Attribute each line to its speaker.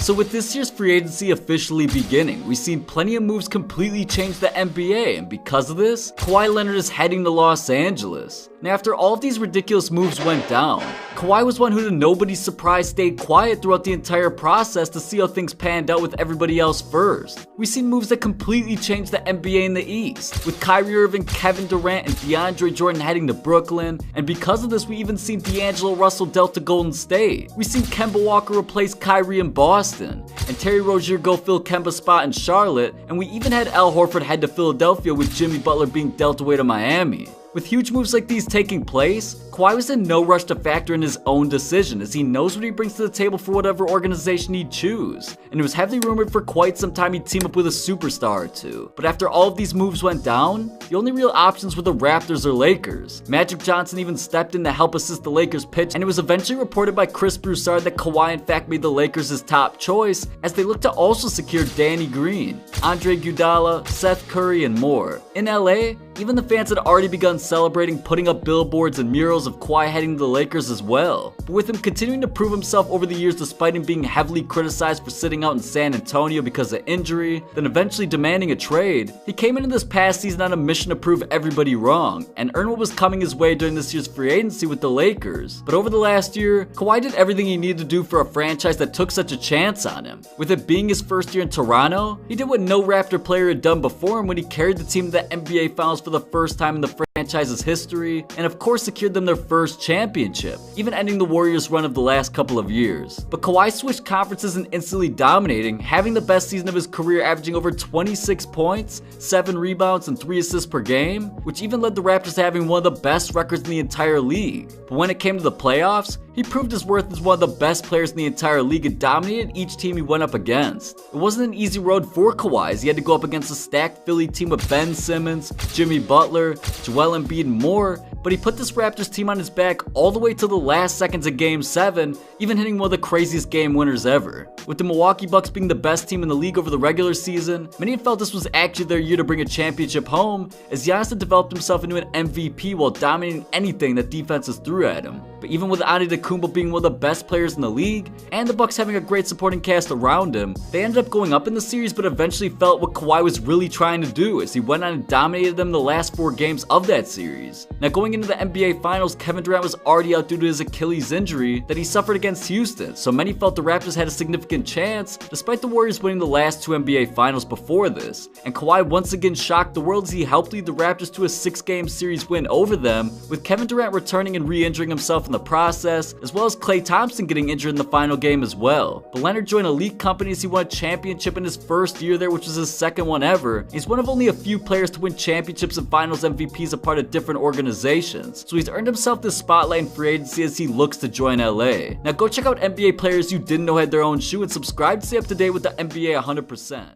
Speaker 1: So with this year's free agency officially beginning, we've seen plenty of moves completely change the NBA, and because of this, Kawhi Leonard is heading to Los Angeles. Now after all of these ridiculous moves went down, Kawhi was one who to nobody's surprise stayed quiet throughout the entire process to see how things panned out with everybody else first. We've seen moves that completely changed the NBA in the East, with Kyrie Irving, Kevin Durant, and DeAndre Jordan heading to Brooklyn, and because of this we even seen D'Angelo Russell dealt to Golden State. We've seen Kemba Walker replace Kyrie in Boston, and Terry Rozier go fill Kemba's spot in Charlotte, and we even had Al Horford head to Philadelphia with Jimmy Butler being dealt away to Miami. With huge moves like these taking place, Kawhi was in no rush to factor in his own decision, as he knows what he brings to the table for whatever organization he'd choose, and it was heavily rumored for quite some time he'd team up with a superstar or two. But after all of these moves went down, the only real options were the Raptors or Lakers. Magic Johnson even stepped in to help assist the Lakers pitch, and it was eventually reported by Chris Broussard that Kawhi in fact made the Lakers his top choice, as they looked to also secure Danny Green, Andre Iguodala, Seth Curry, and more. In LA, even the fans had already begun celebrating, putting up billboards and murals of Kawhi heading to the Lakers as well. But with him continuing to prove himself over the years despite him being heavily criticized for sitting out in San Antonio because of injury, then eventually demanding a trade, he came into this past season on a mission to prove everybody wrong, and earn what was coming his way during this year's free agency with the Lakers. But over the last year, Kawhi did everything he needed to do for a franchise that took such a chance on him. With it being his first year in Toronto, he did what no Raptor player had done before him when he carried the team to the NBA Finals for the first time in the franchise's history, and of course secured them their first championship, even ending the Warriors' run of the last couple of years. But Kawhi switched conferences and instantly dominating, having the best season of his career, averaging over 26 points, 7 rebounds, and 3 assists per game, which even led the Raptors to having one of the best records in the entire league. But when it came to the playoffs, he proved his worth as one of the best players in the entire league and dominated each team he went up against. It wasn't an easy road for Kawhi, as he had to go up against a stacked Philly team with Ben Simmons, Jimmy Butler, Joel Embiid, and more, but he put this Raptors team on his back all the way to the last seconds of Game 7, even hitting one of the craziest game winners ever. With the Milwaukee Bucks being the best team in the league over the regular season, many had felt this was actually their year to bring a championship home, as Giannis had developed himself into an MVP while dominating anything that defenses threw at him. But even with Antetokounmpo being one of the best players in the league, and the Bucks having a great supporting cast around him, they ended up going up in the series but eventually felt what Kawhi was really trying to do, as he went on and dominated them the last 4 games of that series. Now going into the NBA Finals, Kevin Durant was already out due to his Achilles injury that he suffered against Houston, so many felt the Raptors had a significant chance, despite the Warriors winning the last 2 NBA Finals before this. And Kawhi once again shocked the world as he helped lead the Raptors to a 6-game series win over them, with Kevin Durant returning and re-injuring himself in the process, as well as Klay Thompson getting injured in the final game as well. But Leonard joined elite company as he won a championship in his first year there, which was his second one ever. He's one of only a few players to win championships and finals MVPs a part of different organizations, so he's earned himself this spotlight in free agency as he looks to join LA. Now go check out NBA players you didn't know had their own shoe and subscribe to stay up to date with the NBA 100%.